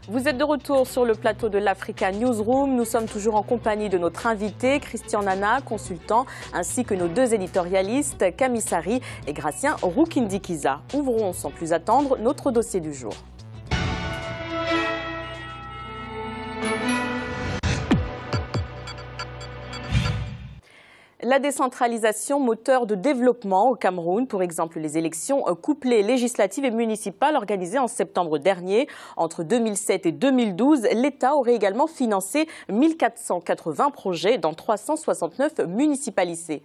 Vous êtes de retour sur le plateau de l'Africa Newsroom. Nous sommes toujours en compagnie de notre invité, Christian Nana, consultant, ainsi que nos deux éditorialistes, Camille Sari et Gratien Roukindikiza. Ouvrons sans plus attendre notre dossier du jour. La décentralisation, moteur de développement au Cameroun, pour exemple les élections couplées législatives et municipales organisées en septembre dernier. Entre 2007 et 2012, l'État aurait également financé 1480 projets dans 369 municipalités.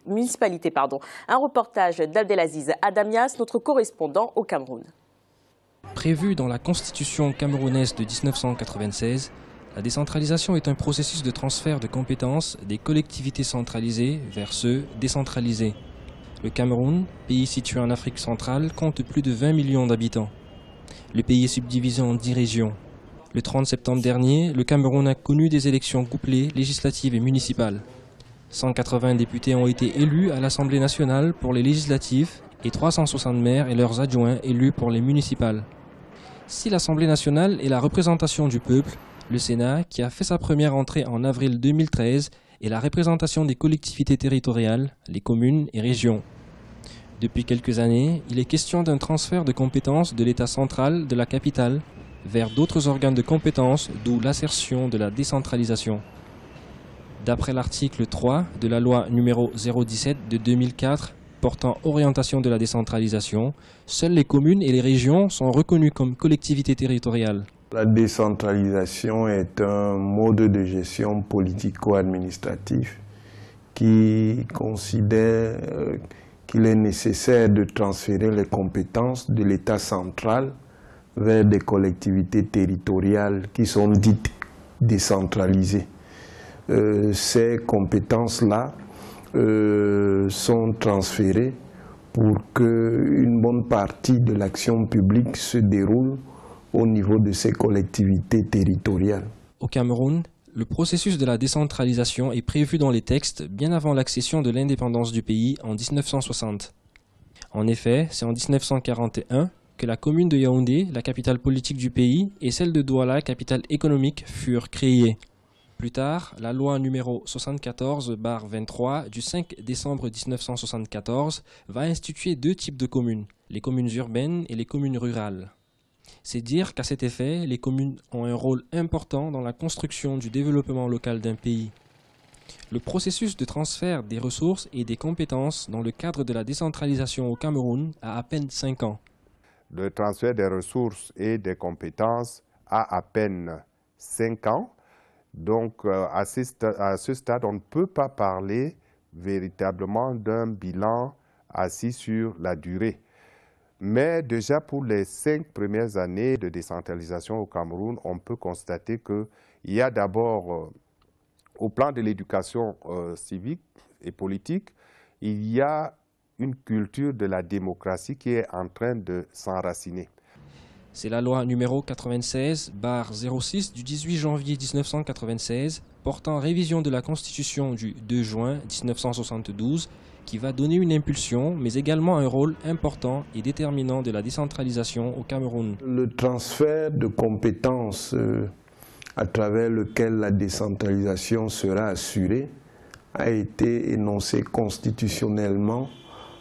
Un reportage d'Abdelaziz Adamias, notre correspondant au Cameroun. Prévu dans la Constitution camerounaise de 1996, la décentralisation est un processus de transfert de compétences des collectivités centralisées vers ceux décentralisés. Le Cameroun, pays situé en Afrique centrale, compte plus de 20 millions d'habitants. Le pays est subdivisé en 10 régions. Le 30 septembre dernier, le Cameroun a connu des élections couplées, législatives et municipales. 180 députés ont été élus à l'Assemblée nationale pour les législatives et 360 maires et leurs adjoints élus pour les municipales. Si l'Assemblée nationale est la représentation du peuple, le Sénat, qui a fait sa première entrée en avril 2013, est la représentation des collectivités territoriales, les communes et régions. Depuis quelques années, il est question d'un transfert de compétences de l'État central de la capitale vers d'autres organes de compétences, d'où l'assertion de la décentralisation. D'après l'article 3 de la loi numéro 017 de 2004 portant orientation de la décentralisation, seules les communes et les régions sont reconnues comme collectivités territoriales. La décentralisation est un mode de gestion politico-administratif qui considère qu'il est nécessaire de transférer les compétences de l'État central vers des collectivités territoriales qui sont dites décentralisées. Ces compétences-là sont transférées pour qu'une bonne partie de l'action publique se déroule au niveau de ces collectivités territoriales. Au Cameroun, le processus de la décentralisation est prévu dans les textes bien avant l'accession de l'indépendance du pays en 1960. En effet, c'est en 1941 que la commune de Yaoundé, la capitale politique du pays, et celle de Douala, capitale économique, furent créées. Plus tard, la loi numéro 74/23 du 5 décembre 1974 va instituer deux types de communes, les communes urbaines et les communes rurales. C'est dire qu'à cet effet, les communes ont un rôle important dans la construction du développement local d'un pays. Le processus de transfert des ressources et des compétences dans le cadre de la décentralisation au Cameroun a à peine 5 ans. Le transfert des ressources et des compétences a à peine 5 ans. Donc à ce stade, on ne peut pas parler véritablement d'un bilan assis sur la durée. Mais déjà pour les 5 premières années de décentralisation au Cameroun, on peut constater qu'il y a d'abord, au plan de l'éducation civique et politique, il y a une culture de la démocratie qui est en train de s'enraciner. C'est la loi numéro 96/06 du 18 janvier 1996 portant révision de la Constitution du 2 juin 1972 qui va donner une impulsion, mais également un rôle important et déterminant de la décentralisation au Cameroun. Le transfert de compétences à travers lequel la décentralisation sera assurée a été énoncé constitutionnellement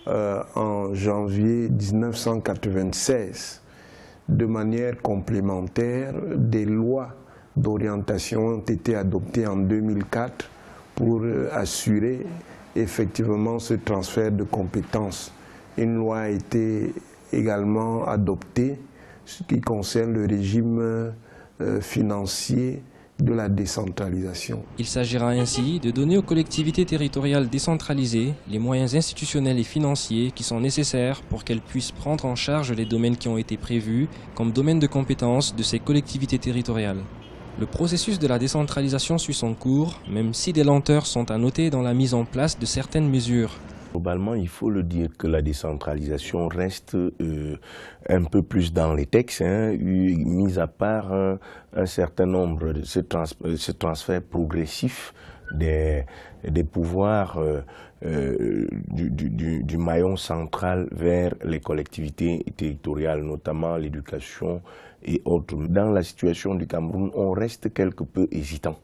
en janvier 1996. De manière complémentaire, des lois d'orientation ont été adoptées en 2004 pour assurer effectivement ce transfert de compétences. Une loi a été également adoptée ce qui concerne le régime financier de la décentralisation. Il s'agira ainsi de donner aux collectivités territoriales décentralisées les moyens institutionnels et financiers qui sont nécessaires pour qu'elles puissent prendre en charge les domaines qui ont été prévus comme domaines de compétences de ces collectivités territoriales. Le processus de la décentralisation suit son cours, même si des lenteurs sont à noter dans la mise en place de certaines mesures. Globalement, il faut le dire que la décentralisation reste un peu plus dans les textes, mis à part un certain nombre de ce transfert progressif des pouvoirs du maillon central vers les collectivités territoriales, notamment l'éducation et autres. Dans la situation du Cameroun, on reste quelque peu hésitant.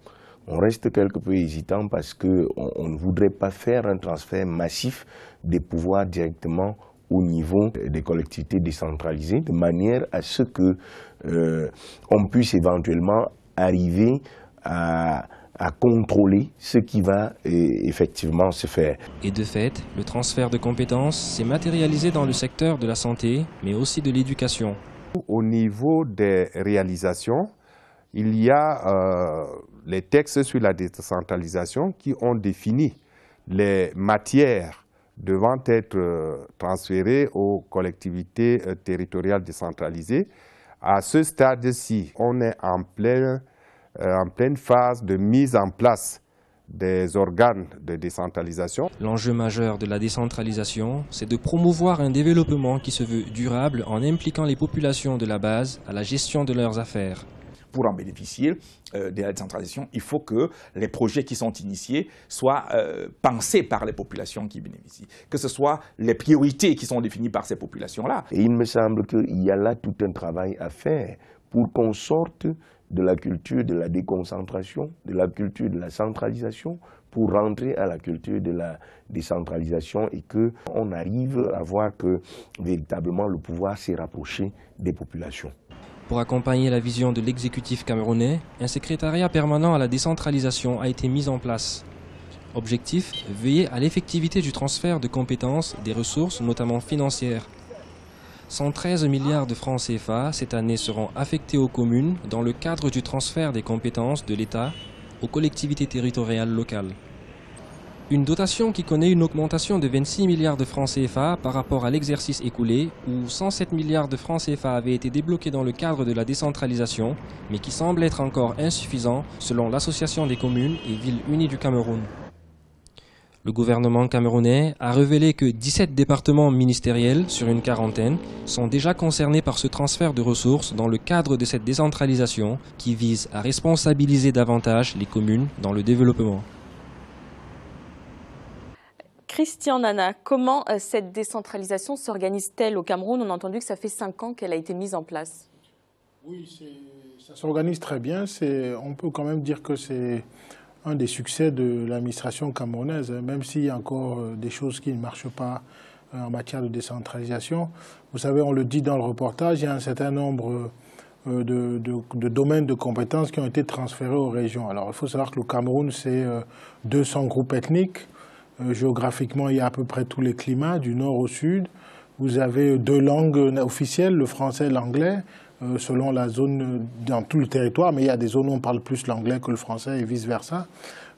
On reste quelque peu hésitant parce qu'on ne voudrait pas faire un transfert massif des pouvoirs directement au niveau des collectivités décentralisées, de manière à ce que on puisse éventuellement arriver à contrôler ce qui va effectivement se faire. Et de fait, le transfert de compétences s'est matérialisé dans le secteur de la santé, mais aussi de l'éducation. Au niveau des réalisations, il y a les textes sur la décentralisation qui ont défini les matières devant être transférées aux collectivités territoriales décentralisées. À ce stade-ci, on est en pleine phase de mise en place des organes de décentralisation. L'enjeu majeur de la décentralisation, c'est de promouvoir un développement qui se veut durable en impliquant les populations de la base à la gestion de leurs affaires. Pour en bénéficier de la décentralisation, il faut que les projets qui sont initiés soient pensés par les populations qui bénéficient, que ce soit les priorités qui sont définies par ces populations-là. Et il me semble qu'il y a là tout un travail à faire pour qu'on sorte de la culture de la déconcentration, de la culture de la centralisation, pour rentrer à la culture de la décentralisation et qu'on arrive à voir que véritablement le pouvoir s'est rapproché des populations. Pour accompagner la vision de l'exécutif camerounais, un secrétariat permanent à la décentralisation a été mis en place. Objectif, veiller à l'effectivité du transfert de compétences, des ressources, notamment financières. 113 milliards de francs CFA cette année seront affectés aux communes dans le cadre du transfert des compétences de l'État aux collectivités territoriales locales. Une dotation qui connaît une augmentation de 26 milliards de francs CFA par rapport à l'exercice écoulé, où 107 milliards de francs CFA avaient été débloqués dans le cadre de la décentralisation, mais qui semble être encore insuffisant selon l'Association des communes et villes unies du Cameroun. Le gouvernement camerounais a révélé que 17 départements ministériels sur une quarantaine sont déjà concernés par ce transfert de ressources dans le cadre de cette décentralisation qui vise à responsabiliser davantage les communes dans le développement. Christian Nana, comment cette décentralisation s'organise-t-elle au Cameroun? On a entendu que ça fait 5 ans qu'elle a été mise en place. Oui, ça s'organise très bien. On peut quand même dire que c'est un des succès de l'administration camerounaise, même s'il y a encore des choses qui ne marchent pas en matière de décentralisation. Vous savez, on le dit dans le reportage, il y a un certain nombre de domaines de compétences qui ont été transférés aux régions. Alors, il faut savoir que le Cameroun, c'est 200 groupes ethniques. Géographiquement, il y a à peu près tous les climats, du nord au sud. Vous avez 2 langues officielles, le français et l'anglais, selon la zone, dans tout le territoire, mais il y a des zones où on parle plus l'anglais que le français et vice-versa.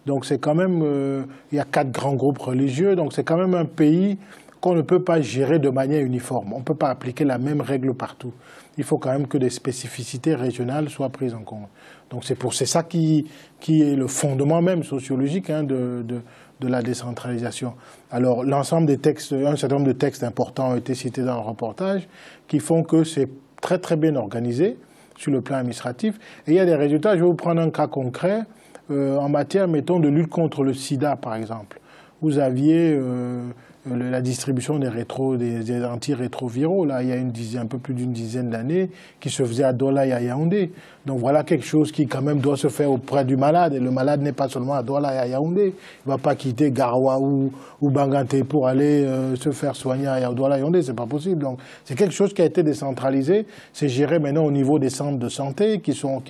Donc c'est quand même, il y a 4 grands groupes religieux, donc c'est quand même un pays qu'on ne peut pas gérer de manière uniforme. On ne peut pas appliquer la même règle partout. Il faut quand même que des spécificités régionales soient prises en compte. Donc c'est ça qui est le fondement même sociologique de la décentralisation. Alors l'ensemble des textes, un certain nombre de textes importants ont été cités dans le reportage, qui font que c'est très très bien organisé sur le plan administratif. Et il y a des résultats. Je vais vous prendre un cas concret en matière, mettons, de lutte contre le sida, par exemple. Vous aviez la distribution des antirétroviraux, là, il y a un peu plus d'une dizaine d'années, qui se faisait à Douala et à Yaoundé. Donc voilà quelque chose qui quand même doit se faire auprès du malade. Et le malade n'est pas seulement à Douala et à Yaoundé. Il ne va pas quitter Garoua ou Banganté pour aller se faire soigner à Douala et Yaoundé. C'est pas possible. Donc c'est quelque chose qui a été décentralisé. C'est géré maintenant au niveau des centres de santé qui sont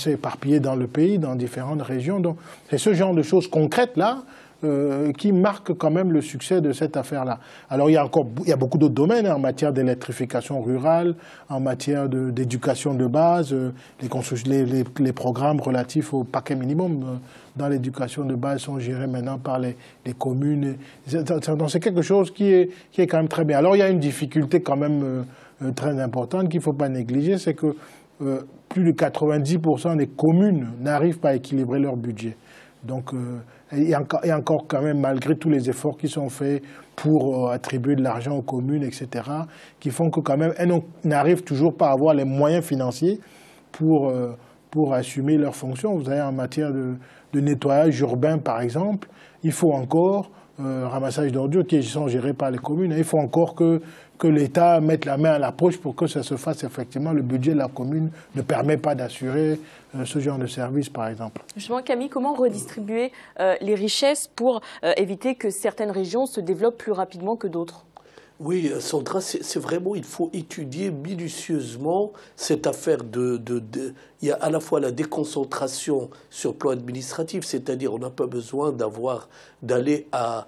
éparpillés dans le pays, dans différentes régions. Donc c'est ce genre de choses concrètes-là qui marquent quand même le succès de cette affaire-là. Alors il y a beaucoup d'autres domaines en matière d'électrification rurale, en matière d'éducation de base, les programmes relatifs au paquet minimum dans l'éducation de base sont gérés maintenant par les communes. Donc c'est quelque chose qui est quand même très bien. Alors il y a une difficulté quand même très importante qu'il ne faut pas négliger, c'est que plus de 90% des communes n'arrivent pas à équilibrer leur budget. Donc, et encore quand même, malgré tous les efforts qui sont faits pour attribuer de l'argent aux communes, etc., qui font que quand même, elles n'arrivent toujours pas à avoir les moyens financiers pour assumer leurs fonctions. Vous savez, en matière nettoyage urbain, par exemple, il faut encore ramassage d'ordures qui sont gérés par les communes. Il faut encore que l'État mette la main à la poche pour que ça se fasse effectivement. Le budget de la commune ne permet pas d'assurer ce genre de service, par exemple. Justement, Camille, comment redistribuer les richesses pour éviter que certaines régions se développent plus rapidement que d'autres ? Oui, Sandra, c'est vraiment, il faut étudier minutieusement cette affaire il y a à la fois la déconcentration sur le plan administratif, c'est-à-dire on n'a pas besoin d'aller dans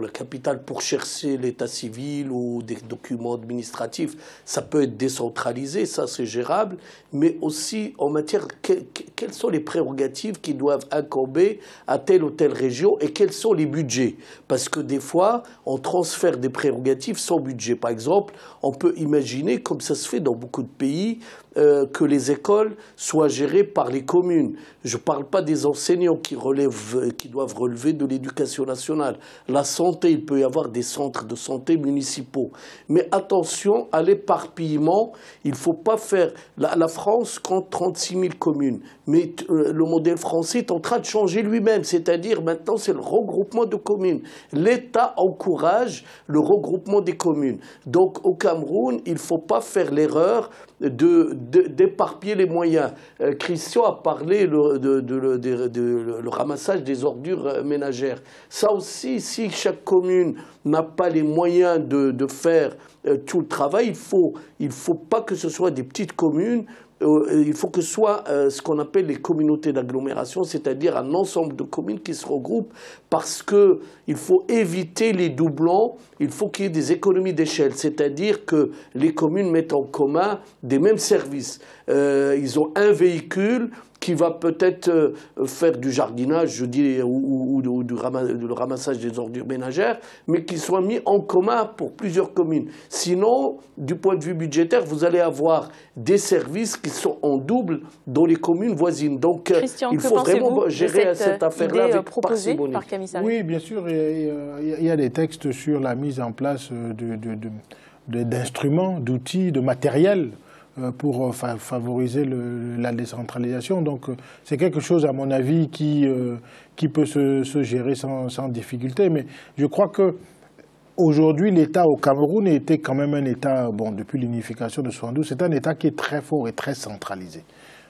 la capitale pour chercher l'état civil ou des documents administratifs. Ça peut être décentralisé, ça c'est gérable, mais aussi en matière, quelles sont les prérogatives qui doivent incomber à telle ou telle région et quels sont les budgets. Parce que des fois, on transfère des prérogatives sans budget. Par exemple, on peut imaginer, comme ça se fait dans beaucoup de pays, que les écoles soient gérées par les communes. Je ne parle pas des enseignants qui doivent relever de l'éducation nationale. La santé, il peut y avoir des centres de santé municipaux. Mais attention à l'éparpillement. Il ne faut pas faire... La France compte 36 000 communes. Mais le modèle français est en train de changer lui-même. C'est-à-dire maintenant, c'est le regroupement de communes. L'État encourage le regroupement des communes. Donc au Cameroun, il ne faut pas faire l'erreur d'éparpiller les moyens. Christian a parlé le ramassage des ordures ménagères. Ça aussi, si chaque commune n'a pas les moyens de faire tout le travail, il faut pas que ce soit des petites communes. Il faut que ce soit ce qu'on appelle les communautés d'agglomération, c'est-à-dire un ensemble de communes qui se regroupent parce qu'il faut éviter les doublons, il faut qu'il y ait des économies d'échelle, c'est-à-dire que les communes mettent en commun des mêmes services. Ils ont un véhicule qui va peut-être faire du jardinage, je dis, ou le ramassage des ordures ménagères, mais qui soit mis en commun pour plusieurs communes. Sinon, du point de vue budgétaire, vous allez avoir des services qui sont en double dans les communes voisines. Donc, Christian, il faut vraiment gérer cette affaire-là avec parcimonie. Par Camille Sarré. Oui, bien sûr, il y a des textes sur la mise en place d'instruments, d'outils, de matériel pour favoriser la décentralisation. Donc c'est quelque chose, à mon avis, qui peut se gérer sans difficulté. Mais je crois que aujourd'hui, l'État au Cameroun était quand même un État, bon, depuis l'unification de 1972, c'est un État qui est très fort et très centralisé.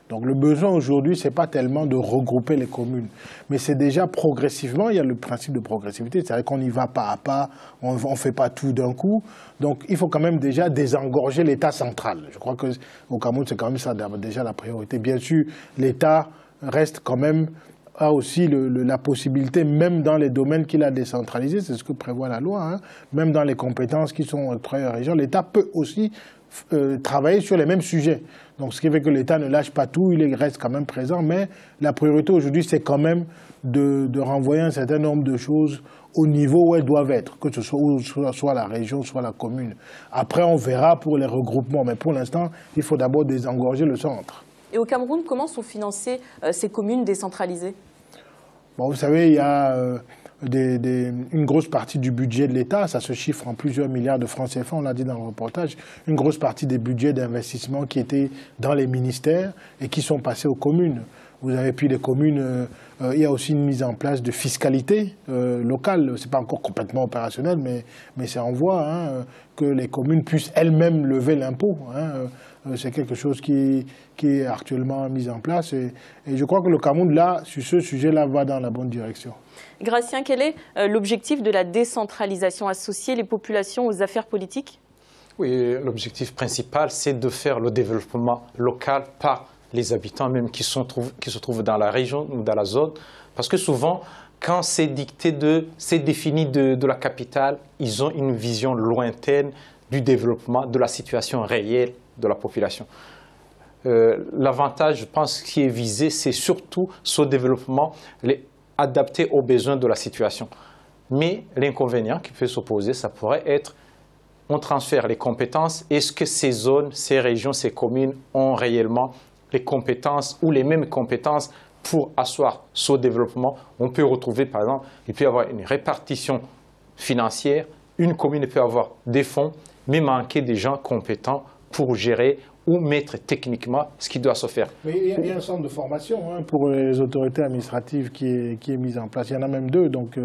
Donc le besoin aujourd'hui, ce n'est pas tellement de regrouper les communes, mais c'est déjà progressivement, il y a le principe de progressivité, c'est-à-dire qu'on y va pas à pas, on ne fait pas tout d'un coup. Donc il faut quand même déjà désengorger l'État central. Je crois qu'au Cameroun, c'est quand même ça déjà la priorité. Bien sûr, l'État reste quand même, a aussi la possibilité, même dans les domaines qu'il a décentralisés, c'est ce que prévoit la loi, hein, même dans les compétences qui sont octroyées aux régions, l'État peut aussi travailler sur les mêmes sujets. Donc ce qui fait que l'État ne lâche pas tout, il reste quand même présent, mais la priorité aujourd'hui, c'est quand même de renvoyer un certain nombre de choses au niveau où elles doivent être, que ce soit la région, soit la commune. Après, on verra pour les regroupements, mais pour l'instant, il faut d'abord désengorger le centre. Et au Cameroun, comment sont financées ces communes décentralisées ? Bon, vous savez, il y a une grosse partie du budget de l'État, ça se chiffre en plusieurs milliards de francs CFA, on l'a dit dans le reportage, une grosse partie des budgets d'investissement qui étaient dans les ministères et qui sont passés aux communes. Vous avez puis les communes, il y a aussi une mise en place de fiscalité locale. Ce n'est pas encore complètement opérationnel, mais ça envoie que les communes puissent elles-mêmes lever l'impôt. C'est quelque chose qui est actuellement mis en place. Et je crois que le Cameroun, là, sur ce sujet-là, va dans la bonne direction. Gratien, quel est l'objectif de la décentralisation? Associer les populations aux affaires politiques? Oui, l'objectif principal, c'est de faire le développement local par les habitants même qui se trouvent dans la région ou dans la zone. Parce que souvent, quand c'est défini de la capitale, ils ont une vision lointaine du développement, de la situation réelle de la population. L'avantage, je pense, qui est visé, c'est surtout ce développement adapté aux besoins de la situation. Mais l'inconvénient qui peut s'opposer, ça pourrait être on transfère les compétences. Est-ce que ces zones, ces régions, ces communes ont réellement les compétences ou les mêmes compétences pour asseoir ce développement? On peut retrouver, par exemple, il peut y avoir une répartition financière. Une commune peut avoir des fonds, mais manquer des gens compétents pour gérer ou mettre techniquement ce qui doit se faire. Mais il y a un centre de formation pour les autorités administratives qui est mis en place. Il y en a même 2. Donc,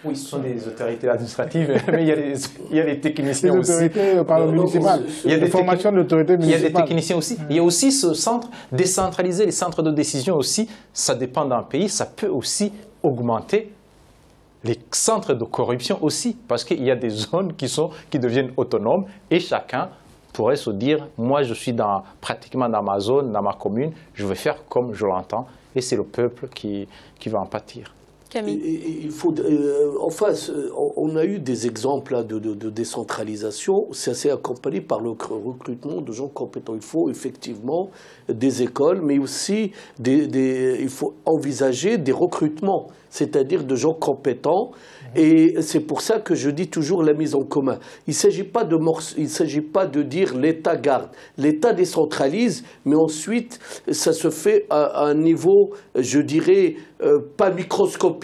oui, ce sont des autorités administratives, mais il y a des techniciens aussi. Les autorités municipales. Il y a des formations d'autorités municipales. Il y a des techniciens aussi. Il y a aussi ce centre décentralisé, les centres de décision aussi. Ça dépend d'un pays, ça peut aussi augmenter les centres de corruption aussi, parce qu'il y a des zones qui deviennent autonomes et chacun pourrait se dire, moi je suis pratiquement dans ma zone, dans ma commune, je vais faire comme je l'entends, et c'est le peuple qui va en pâtir. Camille. Il faut, enfin, on a eu des exemples là, de décentralisation. Ça s'est accompagné par le recrutement de gens compétents. Il faut effectivement des écoles, mais aussi il faut envisager des recrutements, c'est-à-dire de gens compétents. Et c'est pour ça que je dis toujours la mise en commun. Il ne s'agit pas de dire l'État garde. L'État décentralise, mais ensuite, ça se fait à un niveau, je dirais, pas microscopique.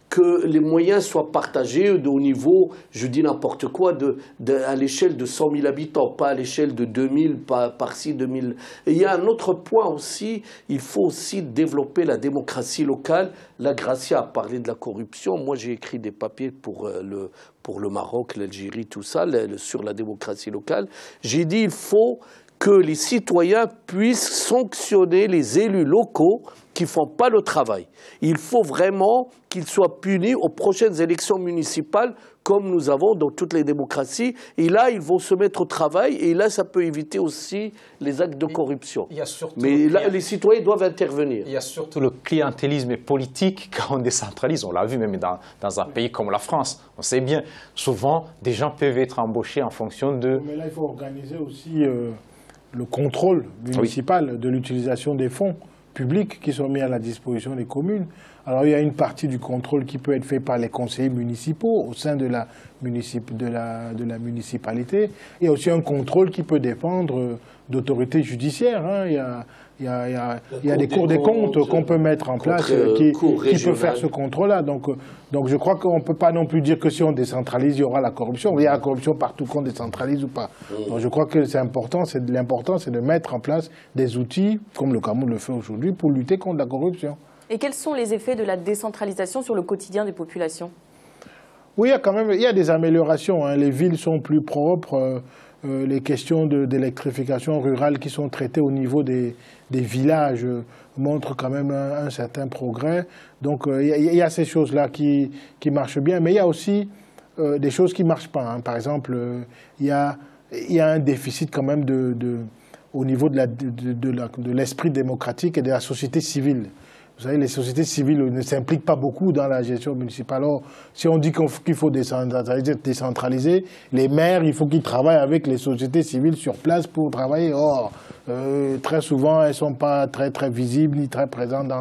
Que les moyens soient partagés au niveau, je dis n'importe quoi, à l'échelle de 100 000 habitants, pas à l'échelle de 2000, par-ci, 2000. Et il y a un autre point aussi, il faut aussi développer la démocratie locale. La Gracia a parlé de la corruption. Moi, j'ai écrit des papiers pour le Maroc, l'Algérie, tout ça, sur la démocratie locale. J'ai dit il faut que les citoyens puissent sanctionner les élus locaux qui ne font pas le travail. Il faut vraiment qu'ils soient punis aux prochaines élections municipales, comme nous avons dans toutes les démocraties. Et là, ils vont se mettre au travail, et là, ça peut éviter aussi les actes de corruption. Mais là, les citoyens doivent intervenir. Il y a surtout le clientélisme politique quand on décentralise. On l'a vu même dans un pays comme la France. On sait bien, souvent, des gens peuvent être embauchés en fonction de... Mais là, il faut organiser aussi le contrôle municipal de l'utilisation des fonds publics qui sont mis à la disposition des communes. Alors il y a une partie du contrôle qui peut être fait par les conseillers municipaux au sein de la municipalité. Il y a aussi un contrôle qui peut dépendre d'autorités judiciaires. Il y a des cours des comptes qu'on peut mettre en place qui peuvent faire ce contrôle-là. Donc je crois qu'on ne peut pas non plus dire que si on décentralise, il y aura la corruption. Il y a la corruption partout qu'on décentralise ou pas. Donc je crois que l'important, c'est de mettre en place des outils, comme le Cameroun le fait aujourd'hui, pour lutter contre la corruption. Et quels sont les effets de la décentralisation sur le quotidien des populations? Oui, il y a des améliorations. Les villes sont plus propres. Les questions d'électrification rurale qui sont traitées au niveau des villages montrent quand même un certain progrès. Donc il y a ces choses-là qui marchent bien, mais il y a aussi des choses qui ne marchent pas. Par exemple, il y a un déficit quand même au niveau de l'esprit démocratique et de la société civile. Vous savez, les sociétés civiles ne s'impliquent pas beaucoup dans la gestion municipale. Alors, si on dit qu'il faut décentraliser, les maires, il faut qu'ils travaillent avec les sociétés civiles sur place pour travailler. Or, très souvent, elles ne sont pas très, très visibles ni très présentes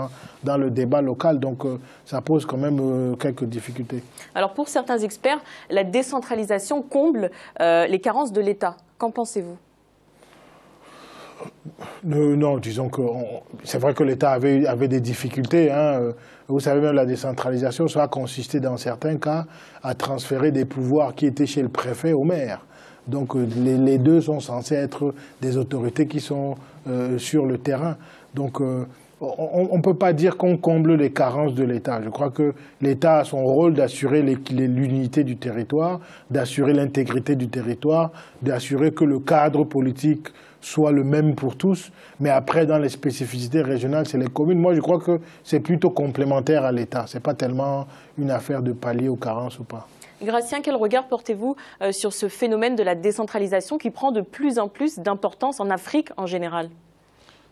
dans le débat local. Donc, ça pose quand même quelques difficultés. Alors, pour certains experts, la décentralisation comble les carences de l'État. Qu'en pensez-vous ? Non, disons que c'est vrai que l'État avait des difficultés. Vous savez, même la décentralisation, ça a consisté dans certains cas à transférer des pouvoirs qui étaient chez le préfet au maire. Donc les deux sont censés être des autorités qui sont sur le terrain. Donc on ne peut pas dire qu'on comble les carences de l'État. Je crois que l'État a son rôle d'assurer l'unité du territoire, d'assurer l'intégrité du territoire, d'assurer que le cadre politique soit le même pour tous, mais après, dans les spécificités régionales, c'est les communes. Moi, je crois que c'est plutôt complémentaire à l'État. Ce n'est pas tellement une affaire de pallier aux carences ou pas. Gratien, quel regard portez-vous sur ce phénomène de la décentralisation qui prend de plus en plus d'importance en Afrique en général?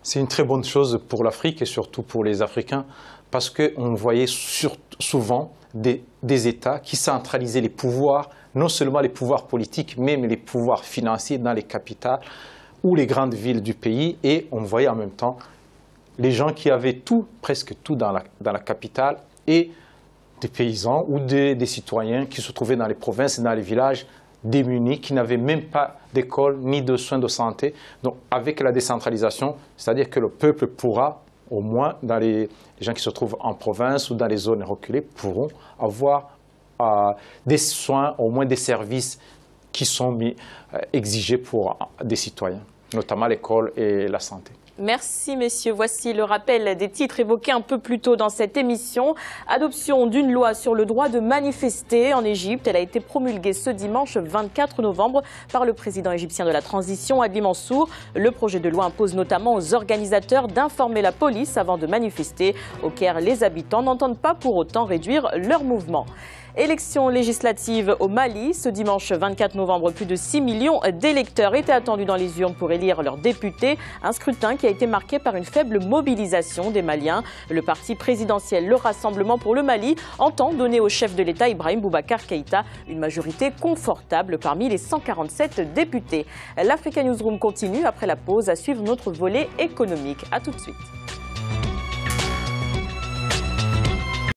C'est une très bonne chose pour l'Afrique et surtout pour les Africains, parce qu'on voyait souvent des États qui centralisaient les pouvoirs, non seulement les pouvoirs politiques, mais les pouvoirs financiers dans les capitales ou les grandes villes du pays, et on voyait en même temps les gens qui avaient tout, presque tout dans la capitale, et des paysans ou des citoyens qui se trouvaient dans les provinces et dans les villages démunis, qui n'avaient même pas d'école ni de soins de santé. Donc avec la décentralisation, c'est-à-dire que le peuple pourra, au moins dans les gens qui se trouvent en province ou dans les zones reculées, pourront avoir des soins, au moins des services qui sont exigés pour des citoyens. notamment l'école et la santé. Merci messieurs. Voici le rappel des titres évoqués un peu plus tôt dans cette émission. Adoption d'une loi sur le droit de manifester en Égypte. Elle a été promulguée ce dimanche 24 novembre par le président égyptien de la transition, Adli Mansour. Le projet de loi impose notamment aux organisateurs d'informer la police avant de manifester. Au Caire, les habitants n'entendent pas pour autant réduire leur mouvement. Élections législatives au Mali. Ce dimanche 24 novembre, plus de 6 millions d'électeurs étaient attendus dans les urnes pour élire leurs députés. Un scrutin qui a été marqué par une faible mobilisation des Maliens. Le parti présidentiel, le Rassemblement pour le Mali, entend donner au chef de l'État, Ibrahim Boubacar Keïta, une majorité confortable parmi les 147 députés. L'Africa Newsroom continue après la pause à suivre notre volet économique. A tout de suite.